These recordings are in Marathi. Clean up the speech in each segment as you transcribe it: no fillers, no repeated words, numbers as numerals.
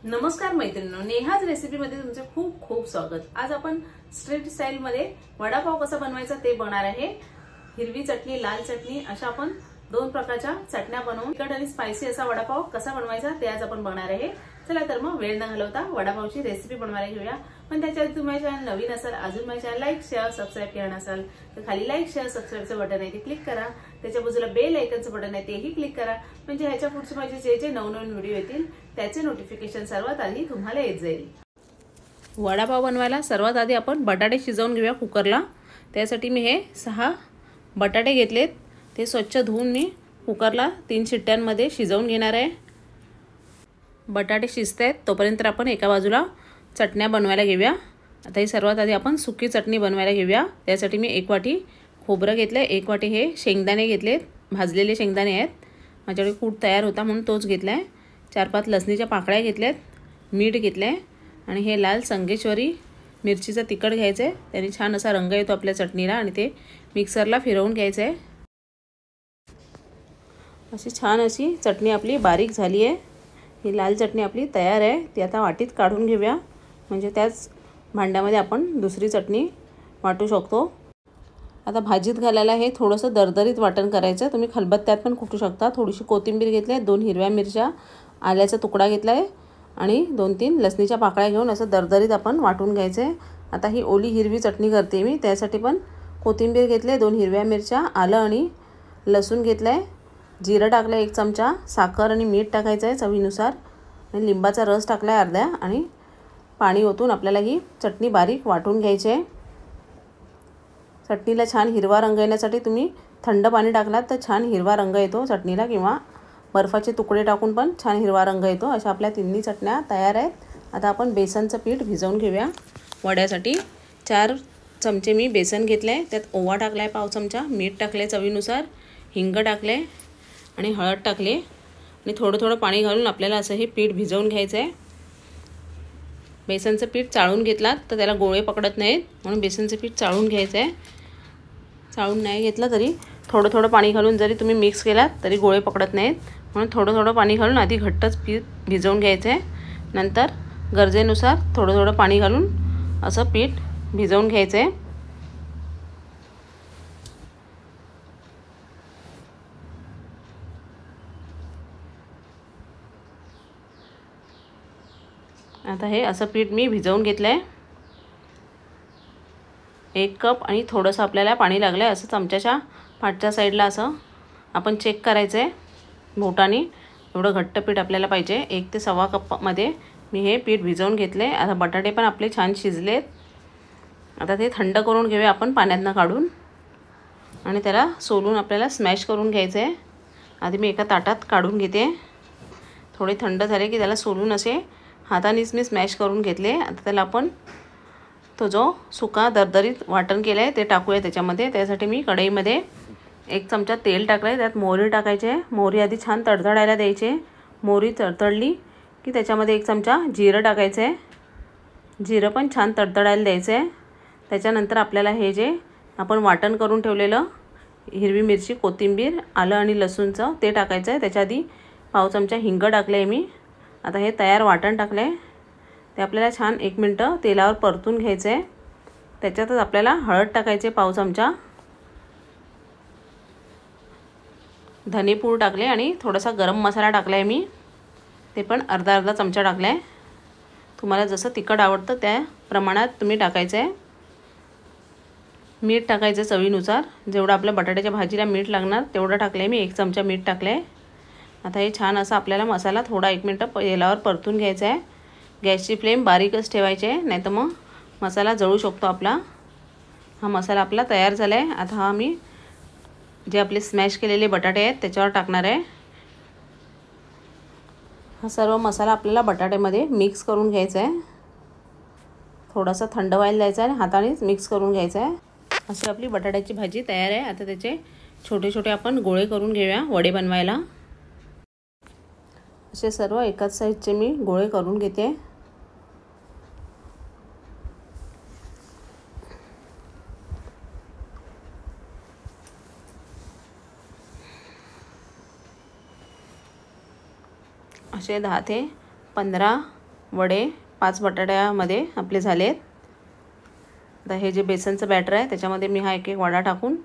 नमस्कार मैत्रिणींनो, नेहाज रेसिपी मध्ये तुमचे खूप खूप स्वागत। आज आपण स्ट्रीट स्टाईल मध्ये वडापाव कसा बनवायचा ते बघणार आहे। हिरवी चटणी, लाल चटणी अशा आपण दोन प्रकारच्या चटण्या बनवून तिखट आणि स्पायसी असा वडापाव कसा बनवायचा ते आज आपण बघणार आहे। चला तर मग वेळ न घालवता वडापावची रेसिपी बनवायला घेऊया। पण त्याच्या आधी तुम्ही चॅनल नवीन असाल, अजून माझ्या चॅनल लाईक शेअर सबस्क्राइब केलं नसाल तर खाली लाईक शेअर सबस्क्राइबचं बटन आहे ते क्लिक करा। त्याच्या बाजूला बेल आयकॉनचं बटन आहे तेही क्लिक करा, म्हणजे ह्याच्या पुढचे माझे जे जे नवनवीन व्हिडिओ येतील त्याचे नोटिफिकेशन सर्वात आधी तुम्हाला येत जाईल। वडापाव बनवायला सर्वात आधी आपण बटाटे शिजवून घेऊया कुकरला। त्यासाठी मी हे 6 बटाटे घेतलेत, ते स्वच्छ धुवून मी कुकरला 3 शिट्ट्यांमध्ये शिजवून घेणार आहे। बटाटे शिजतात तोपर्यंत आपण एका बाजूला चटण्या बनवायला घेऊया। आता ही सर्वात आधी आपण सुकी चटणी बनवायला घेऊया। त्यासाठी मी 1 वाटी खोबरं घेतलं, 1 वाटी हे शेंगदाणे घेतलेत, भाजलेले शेंगदाणे आहेत, माझ्याकडे कूट तयार होता म्हणून तोच घेतलाय। 4-5 लसणीच्या पाकळ्या घेतल्यात, मीठ घेतलंय आणि हे लाल संगेश्वरी मिरचीचा तिखट घ्यायचं आहे, त्याने छान असा रंग येतो आपल्या चटणीला आणि ते मिक्सरला फिरवून घ्यायचं आहे। अशी छान अशी चटणी आपली बारीक झाली आहे। ही लाल चटणी आपली तयार आहे, ती आता वाटीत काढून घेऊया, म्हणजे त्याच भांड्यामध्ये आपण दुसरी चटणी वाटू शकतो। आता भाजीत घालायला हे थोडंसं दरदरीत वाटण करायचं, तुम्ही खलबत्त्यात पण कुटू शकता। थोडीशी कोथिंबीर घेतली आहे, 2 हिरव्या मिरच्या, आल्याचा तुकडा घेतला आहे आणि 2-3 लसणीच्या पाकळ्या घेऊन असं दरदरीत आपण वाटून घ्यायचं आहे। आता ही ओली हिरवी चटणी करते मी, त्यासाठी पण कोथिंबीर घेतले, 2 हिरव्या मिरच्या, आलं आणि लसूण घेतलं आहे, जिरं टाकलं 1 चमचा, साखर आणि मीठ टाकायचं आहे चवीनुसार आणि लिंबाचा रस टाकला आहे अर्धा आणि पाणी ओतून आपल्याला ही चटणी बारीक वाटून घ्यायची आहे। चटणीला छान हिरवा रंग येण्यासाठी तुम्ही थंड पाणी टाकलात तर छान हिरवा रंग येतो चटणीला, किंवा बर्फाचे तुकडे टाकून पण छान हिरवा रंग येतो। अशा आपल्या तिन्ही चटण्या तयार आहेत। आता आपण बेसनचं पीठ भिजवून घेऊया वड्यासाठी। 4 चमचे मी बेसन घेतलं आहे, त्यात ओवा टाकला आहे 1/2 चमचा, मीठ टाकलं आहे चवीनुसार, हिंग टाकलं आहे आणि हळद टाकले आणि थोडं थोडं पाणी घालून आपल्याला असं हे पीठ भिजवून घ्यायचं आहे। बेसनचं पीठ चाळून घेतलात तर त्याला गोळे पकडत नाहीत, म्हणून बेसनचं पीठ चाळून घ्यायचं आहे। चाळून नाही घेतलं तरी थोडं थोडं पाणी घालून जरी तुम्ही मिक्स केलात तरी गोळे पकडत नाहीत, म्हणून थोडं थोडं पाणी घालून आधी घट्टच पीठ भिजवून घ्यायचं आहे। नंतर गरजेनुसार थोडं थोडं पाणी घालून असं पीठ भिजवून घ्यायचं आहे। आता हे असं पीठ मी भिजवून घेतलं आहे। 1 कप आणि थोडंसं आपल्याला पाणी लागलं आहे, असं चमच्याच्या पाठच्या साईडला असं आपण चेक करायचं आहे बोटाने, एवढं घट्ट पीठ आपल्याला पाहिजे। 1 ते 1.25 कपमध्ये मी हे पीठ भिजवून घेतले। आता बटाटे पण आपले छान शिजलेत, आता ते थंड करून घेऊया आपण पाण्यातनं काढून आणि त्याला सोलून आपल्याला स्मॅश करून घ्यायचं आहे। आधी मी एका ताटात काढून घेते, थोडे थंड झाले की त्याला सोलून असे हातानेच मी स्मॅश करून घेतले। आता त्याला आपण तो जो सुका दरदरीत वाटण केलं आहे ते टाकूया त्याच्यामध्ये। त्यासाठी मी कढईमध्ये 1 चमचा तेल टाकलं आहे, त्यात मोहरी टाकायची आहे। मोहरी आधी छान तडतडायला द्यायची, मोहरी तडतडली की त्याच्यामध्ये 1 चमचा जिरं टाकायचं आहे, जिरं पण छान तडतडायला द्यायचं आहे। त्याच्यानंतर आपल्याला हे जे आपण वाटण करून ठेवलेलं हिरवी मिरची, कोथिंबीर, आलं आणि लसूणचं ते टाकायचं आहे। त्याच्या आधी 1/2 चमचा हिंग टाकलं आहे मी। आता हे तयार वाटण टाकलं आहे, ते आपल्याला छान 1 मिनिट तेलावर परतून घ्यायचं आहे। त्याच्यातच आपल्याला हळद टाकायचे 1/2 चमचा, धनेपूड टाकले आणि थोडासा गरम मसाला टाकला आहे मी, ते पण अर्धा चमचा टाकला आहे। तुम्हाला जसं तिखट आवडतं त्या प्रमाणात तुम्ही टाकायचं आहे। मीठ टाकायचं चवीनुसार, जेवढं आपल्या बटाट्याच्या भाजीला मीठ लागणार तेवढं टाकलं आहे मी, 1 चमचा मीठ टाकलं आहे। आता हे छान असं आपल्याला मसाला थोडा 1 मिनिट तेलावर परतून घ्यायचा आहे। गॅसची फ्लेम बारीकच ठेवायची आहे, नाहीतर मग मसाला जळू शकतो आपला। हा मसाला आपला तयार झाला आहे। आता हा मी जे आपले स्मॅश केलेले बटाटे आहेत त्याच्यावर टाकणार आहे। हा सर्व मसाला आपल्याला बटाट्यामध्ये मिक्स करून घ्यायचा आहे। थोडासा थंड व्हायला द्यायचा आणि हातानेच मिक्स करून घ्यायचा आहे। अशी आपली बटाट्याची भाजी तयार आहे। आता त्याचे छोटे छोटे आपण गोळे करून घेऊया वडे बनवायला। असे सर्व एकाच साइजचे मी गोळे करून घेते। असे 10 ते 15 वडे 5 बटाट्यामध्ये आपले झालेत। आता हे जे बेसनचं बॅटर आहे त्याच्यामध्ये मी हा एक एक वडा टाकून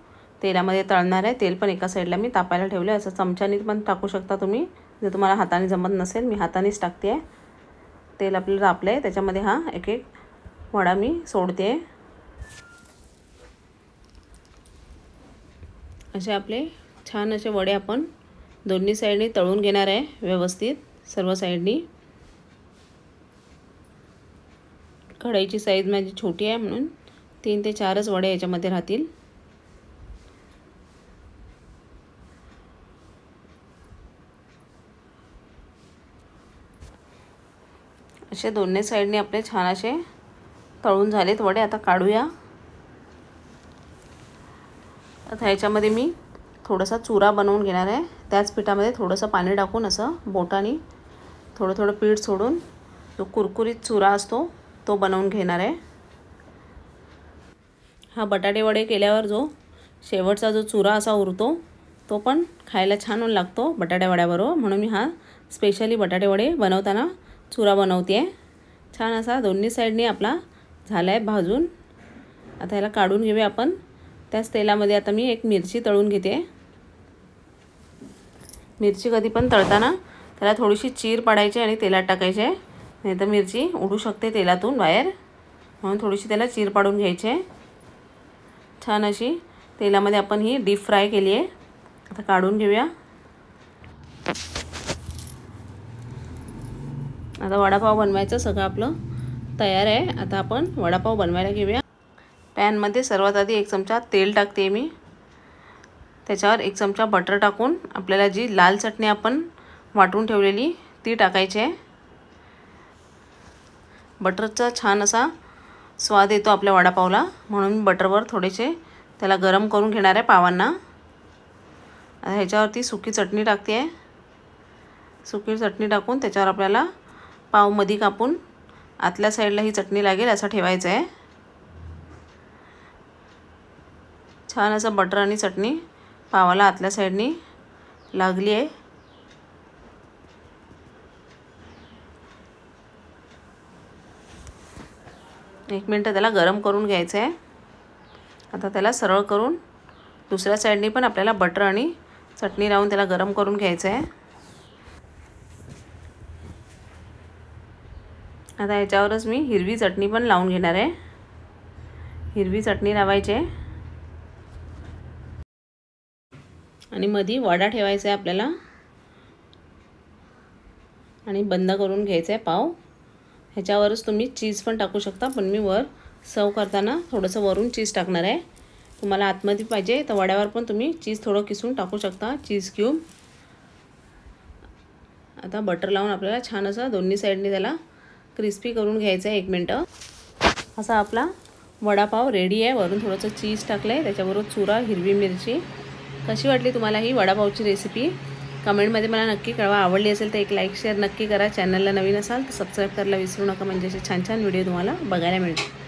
तेलामध्ये तळणार आहे। तेल पण एका साईडला मी तापायला ठेवले। असं चमच्याने पण टाकू शकता तुम्ही, जर तुम्हाला हाताने जमत नसेल। मी हातानेच टाकते आहे। तेल आपल्याला तापले, त्याच्यामध्ये हा एक एक वडा मी सोडते। असे आपले छान असे वडे आपण दोन्ही साइडनी तळून घेणार आहे व्यवस्थित सर्व साइडनी। कढईची साईज माझी छोटी आहे म्हणून 3 ते 4च वडे याच्यामध्ये राहतील। असे दोन्ही साइडनी आपले छान असे तळून झालेत वडे। आता काढूया। आता ह्याच्यामध्ये मी थोडासा चुरा बनवून घेणार आहे। त्याच पिठामध्ये थोडंसं पाणी टाकून असं बोटाने थोडं थोडं पीठ सोडून जो कुरकुरीत चुरा असतो तो बनवून घेणार आहे। हा बटाटे वडे केल्यावर जो शेवटचा जो चुरा असा उरतो तो पण खायला छान लागतो बटाटे वड्याबरोबर, म्हणून मी हा स्पेशली बटाटे वडे बनवताना चुरा बनवते आहे। छान असा दोन्ही साइडनी आपला झाला आहे भाजून। आता याला काढून घेऊया आपण। त्याच तेलामध्ये आता मी एक मिरची तळून घेते। मिरची कधी पण तळताना त्याला थोडीशी चीर पाडायची आणि तेलात टाकायची आहे, नाहीतर मिरची उडू शकते तेलातून बाहेर, म्हणून थोडीशी त्याला चीर पाडून घ्यायची आहे। छान अशी तेलामध्ये आपण ही डीप फ्राय केली आहे। आता काढून घेऊया। आता वडापाव बनवायचं सगळं आपलं तयार आहे। आता आपण वडापाव बनवायला घेऊया। पॅनमध्ये सर्वात आधी 1 चमचा तेल टाकते मी, त्याच्यावर 1 चमचा बटर टाकून आपल्याला जी लाल चटणी आपण वाटून ठेवलेली ती टाकायची आहे। बटरचा छान असा स्वाद येतो आपल्या वडापावला, म्हणून मी बटरवर थोडेसे त्याला गरम करून घेणार आहे पावांना। आता ह्याच्यावरती सुकी चटणी टाकते आहे। सुकी चटणी टाकून त्याच्यावर आपल्याला पाव मध्ये कापून आतल्या साईडला ही चटणी लागेल असं ठेवायचं आहे। छान असं बटर आणि चटणी पावाला आतल्या साईडनी लागली आहे। एक मिनिट त्याला गरम करून घ्यायचं आहे। आता त्याला सरळ करून दुसऱ्या साईडनी पण आपल्याला बटर आणि चटणी लावून त्याला गरम करून घ्यायचं आहे। आता याच्यावरच मी हिरवी चटणी पण लावून घेणार आहे। हिरवी चटणी लावायची आहे आणि मध्ये वडा ठेवायचा आहे आपल्याला आणि बंद करून घ्यायचा आहे पाव। ह्याच्यावरच तुम्ही चीज पण टाकू शकता, पण मी वर सर्व करताना थोडंसं वरून चीज टाकणार आहे। तुम्हाला आतमध्ये पाहिजे तर वड्यावर पण तुम्ही चीज थोडं किसून टाकू शकता, चीज क्यूब। आता बटर लावून आपल्याला छान असं दोन्ही साइडनी त्याला क्रिस्पी करून घ्यायचं आहे 1 मिनिट। असा आपला वडापाव रेडी आहे। वरून थोडंसं चीज टाकलं आहे, त्याच्याबरोबर चुरा, हिरवी मिरची। कशी वाटली तुम्हाला ही वडापावची रेसिपी कमेंटमध्ये मला नक्की कळवा। आवडली असेल तर एक लाईक शेअर नक्की करा। चॅनलला नवीन असाल तर सबस्क्राईब करायला विसरू नका, म्हणजे असे छान छान व्हिडिओ तुम्हाला बघायला मिळतील।